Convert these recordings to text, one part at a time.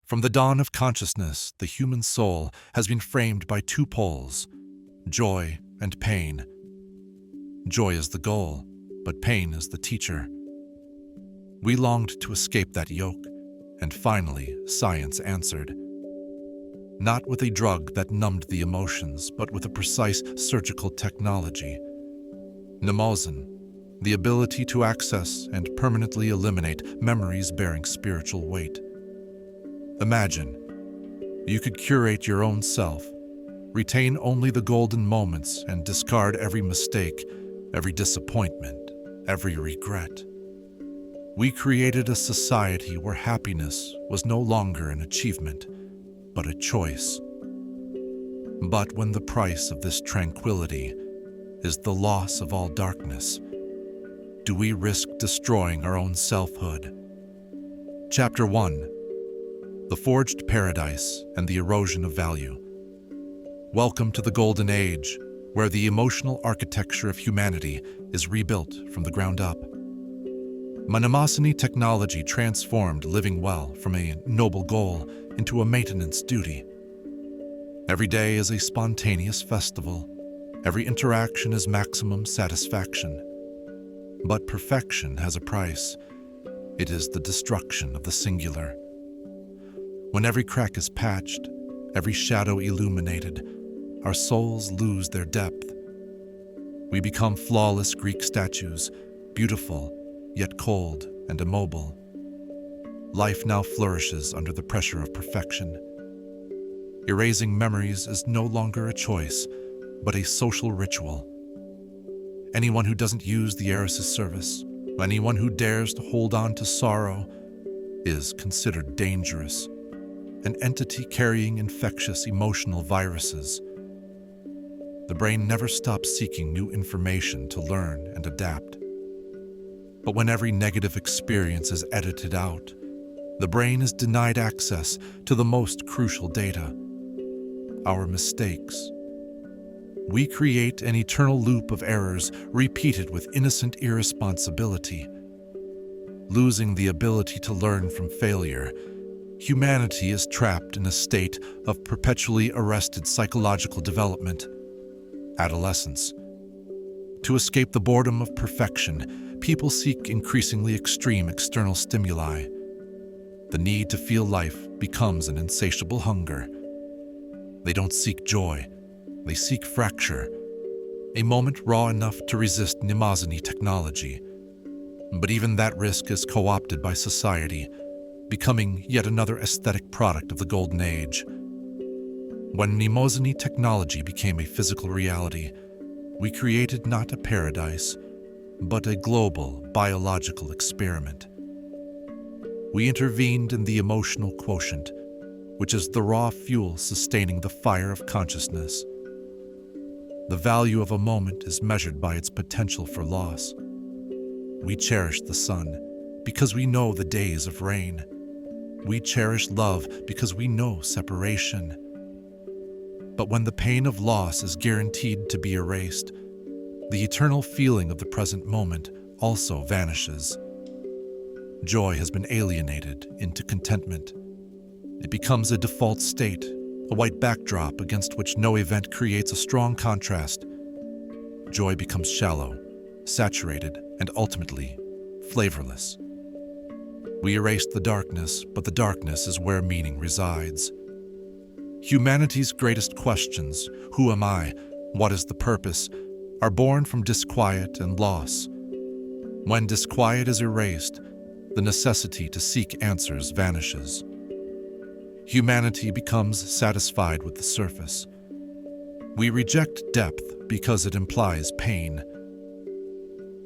From the dawn of consciousness, the human soul has been framed by two poles, joy and pain. Joy is the goal, but pain is the teacher. We longed to escape that yoke, and finally, science answered. Not with a drug that numbed the emotions, but with a precise surgical technology. Mnemosyne, the ability to access and permanently eliminate memories bearing spiritual weight. Imagine, you could curate your own self, retain only the golden moments, and discard every mistake, every disappointment, every regret. We created a society where happiness was no longer an achievement, but a choice. But when the price of this tranquility is the loss of all darkness, do we risk destroying our own selfhood? Chapter 1: The Forged Paradise and the Erosion of Value. Welcome to the Golden Age, where the emotional architecture of humanity is rebuilt from the ground up. Mnemosyne technology transformed living well from a noble goal into a maintenance duty. Every day is a spontaneous festival. Every interaction is maximum satisfaction. But perfection has a price. It is the destruction of the singular. When every crack is patched, every shadow illuminated, our souls lose their depth. We become flawless Greek statues, beautiful, yet cold and immobile. Life now flourishes under the pressure of perfection. Erasing memories is no longer a choice, but a social ritual. Anyone who doesn't use the Eris's service, anyone who dares to hold on to sorrow, is considered dangerous, an entity carrying infectious emotional viruses. The brain never stops seeking new information to learn and adapt. But when every negative experience is edited out, the brain is denied access to the most crucial data: our mistakes. We create an eternal loop of errors repeated with innocent irresponsibility. Losing the ability to learn from failure, humanity is trapped in a state of perpetually arrested psychological development. Adolescence. To escape the boredom of perfection, people seek increasingly extreme external stimuli. The need to feel life becomes an insatiable hunger. They don't seek joy, they seek fracture, a moment raw enough to resist Mnemosyne technology. But even that risk is co-opted by society, becoming yet another aesthetic product of the Golden Age. When Mnemosyne technology became a physical reality, we created not a paradise, but a global biological experiment. We intervened in the emotional quotient, which is the raw fuel sustaining the fire of consciousness. The value of a moment is measured by its potential for loss. We cherish the sun because we know the days of rain. We cherish love because we know separation. But when the pain of loss is guaranteed to be erased, the eternal feeling of the present moment also vanishes. Joy has been alienated into contentment. It becomes a default state, a white backdrop against which no event creates a strong contrast. Joy becomes shallow, saturated, and ultimately flavorless. We erased the darkness, but the darkness is where meaning resides. Humanity's greatest questions, who am I, what is the purpose, are born from disquiet and loss. When disquiet is erased, the necessity to seek answers vanishes. Humanity becomes satisfied with the surface. We reject depth because it implies pain.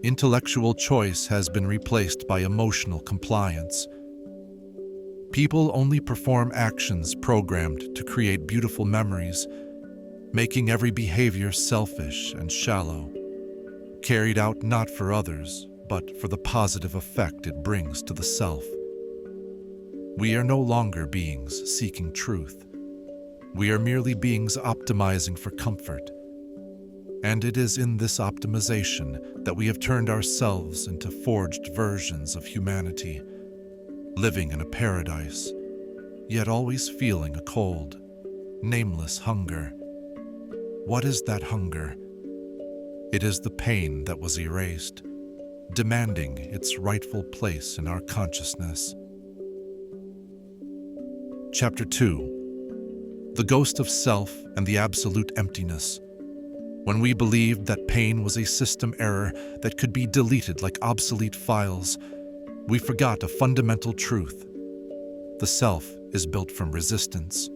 Intellectual choice has been replaced by emotional compliance. People only perform actions programmed to create beautiful memories, making every behavior selfish and shallow, carried out not for others, but for the positive effect it brings to the self. We are no longer beings seeking truth. We are merely beings optimizing for comfort. And it is in this optimization that we have turned ourselves into forged versions of humanity, living in a paradise, yet always feeling a cold, nameless hunger. What is that hunger? It is the pain that was erased, demanding its rightful place in our consciousness. Chapter 2. The Ghost of Self and the Absolute Emptiness. When we believed that pain was a system error that could be deleted like obsolete files, we forgot a fundamental truth. The self is built from resistance.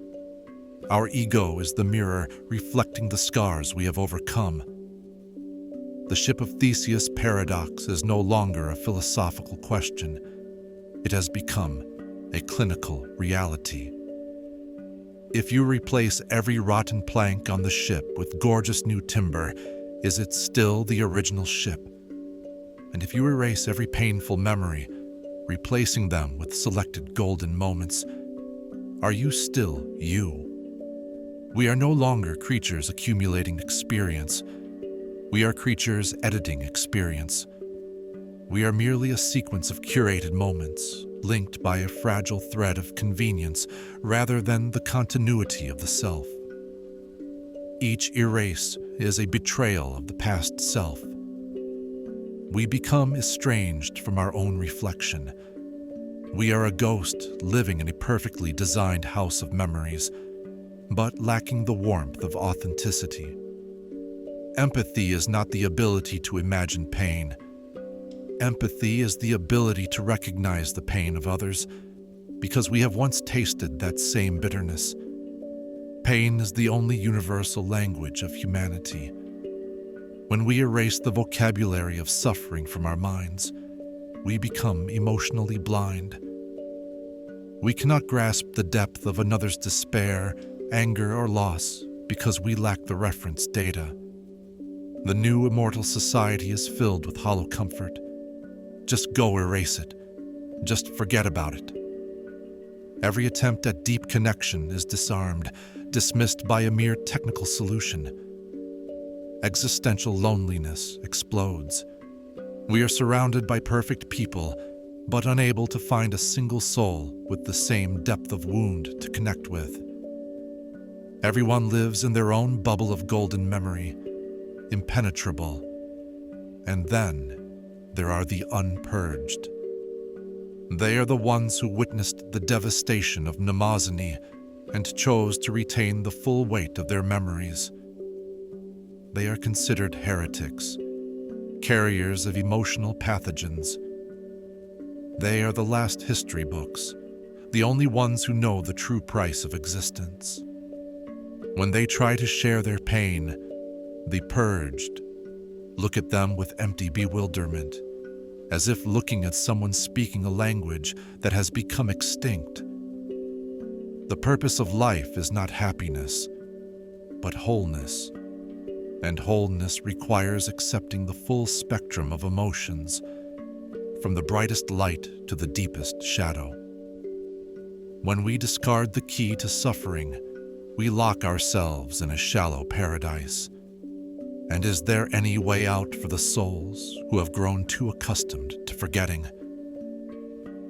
Our ego is the mirror reflecting the scars we have overcome. The ship of Theseus paradox is no longer a philosophical question. It has become a clinical reality. If you replace every rotten plank on the ship with gorgeous new timber, is it still the original ship? And if you erase every painful memory, replacing them with selected golden moments, are you still you? We are no longer creatures accumulating experience. We are creatures editing experience. We are merely a sequence of curated moments, linked by a fragile thread of convenience rather than the continuity of the self. Each erase is a betrayal of the past self. We become estranged from our own reflection. We are a ghost living in a perfectly designed house of memories, but lacking the warmth of authenticity. Empathy is not the ability to imagine pain. Empathy is the ability to recognize the pain of others, because we have once tasted that same bitterness. Pain is the only universal language of humanity. When we erase the vocabulary of suffering from our minds, we become emotionally blind. We cannot grasp the depth of another's despair, anger, or loss because we lack the reference data. The new immortal society is filled with hollow comfort. Just go erase it. Just forget about it. Every attempt at deep connection is disarmed, dismissed by a mere technical solution. Existential loneliness explodes. We are surrounded by perfect people, but unable to find a single soul with the same depth of wound to connect with. Everyone lives in their own bubble of golden memory, impenetrable. And then there are the unpurged. They are the ones who witnessed the devastation of Mnemosyne and chose to retain the full weight of their memories. They are considered heretics, carriers of emotional pathogens. They are the last history books, the only ones who know the true price of existence. When they try to share their pain, the purged look at them with empty bewilderment, as if looking at someone speaking a language that has become extinct. The purpose of life is not happiness, but wholeness. And wholeness requires accepting the full spectrum of emotions, from the brightest light to the deepest shadow. When we discard the key to suffering, we lock ourselves in a shallow paradise. And is there any way out for the souls who have grown too accustomed to forgetting?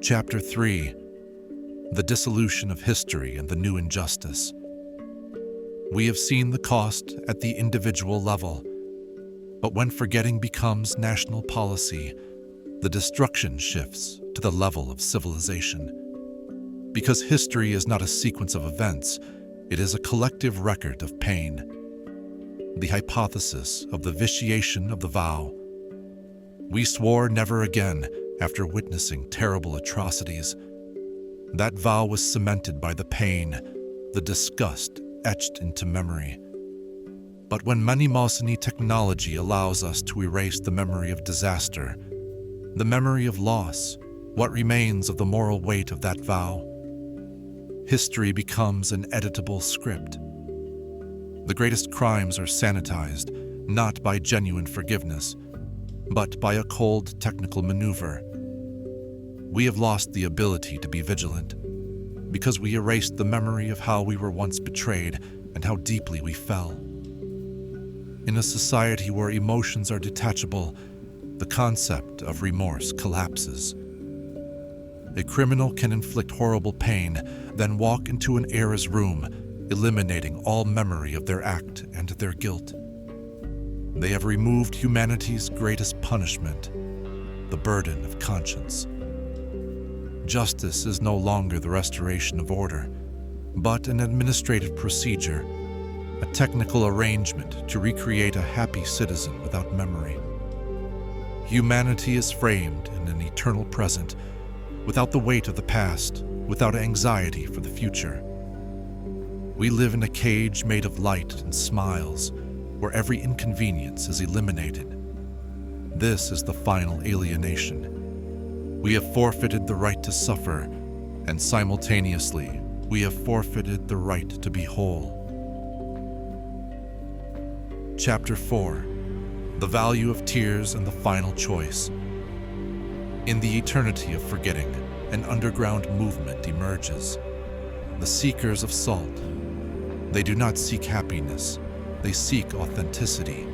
Chapter 3. The Dissolution of History and the New Injustice. We have seen the cost at the individual level, but when forgetting becomes national policy, the destruction shifts to the level of civilization. Because history is not a sequence of events, it is a collective record of pain. The hypothesis of the vitiation of the vow. We swore never again after witnessing terrible atrocities. That vow was cemented by the pain, the disgust etched into memory. But when Mnemosyne technology allows us to erase the memory of disaster, the memory of loss, what remains of the moral weight of that vow, history becomes an editable script. The greatest crimes are sanitized, not by genuine forgiveness, but by a cold technical maneuver. We have lost the ability to be vigilant, because we erased the memory of how we were once betrayed and how deeply we fell. In a society where emotions are detachable, the concept of remorse collapses. A criminal can inflict horrible pain, then walk into an era's room, eliminating all memory of their act and their guilt. They have removed humanity's greatest punishment, the burden of conscience. Justice is no longer the restoration of order, but an administrative procedure, a technical arrangement to recreate a happy citizen without memory. Humanity is framed in an eternal present, without the weight of the past, without anxiety for the future. We live in a cage made of light and smiles, where every inconvenience is eliminated. This is the final alienation. We have forfeited the right to suffer, and simultaneously, we have forfeited the right to be whole. Chapter 4: The Value of Tears and the Final Choice. In the eternity of forgetting, an underground movement emerges. The seekers of salt. They do not seek happiness, they seek authenticity.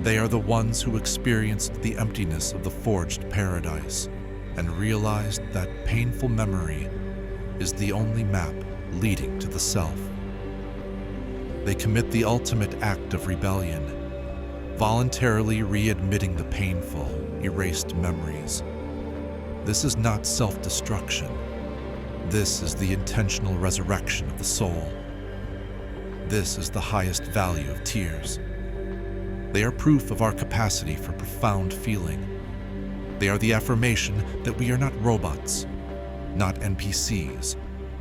They are the ones who experienced the emptiness of the forged paradise and realized that painful memory is the only map leading to the self. They commit the ultimate act of rebellion, voluntarily readmitting the painful, erased memories. This is not self-destruction. This is the intentional resurrection of the soul. This is the highest value of tears. They are proof of our capacity for profound feeling. They are the affirmation that we are not robots, not NPCs,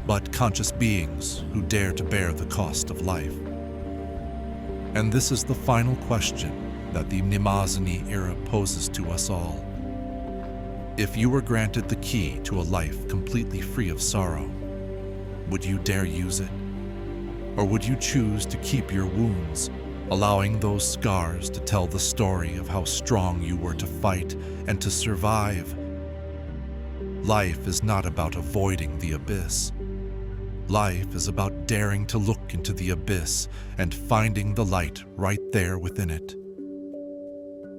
but conscious beings who dare to bear the cost of life. And this is the final question that the Mnemosyne era poses to us all. If you were granted the key to a life completely free of sorrow, would you dare use it? Or would you choose to keep your wounds, allowing those scars to tell the story of how strong you were to fight and to survive? Life is not about avoiding the abyss. Life is about daring to look into the abyss and finding the light right there within it.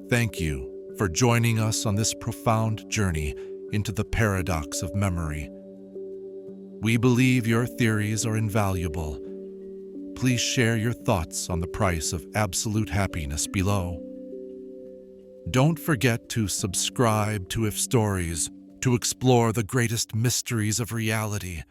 Thank you for joining us on this profound journey into the paradox of memory. We believe your theories are invaluable. Please share your thoughts on the price of absolute happiness below. Don't forget to subscribe to If Stories to explore the greatest mysteries of reality.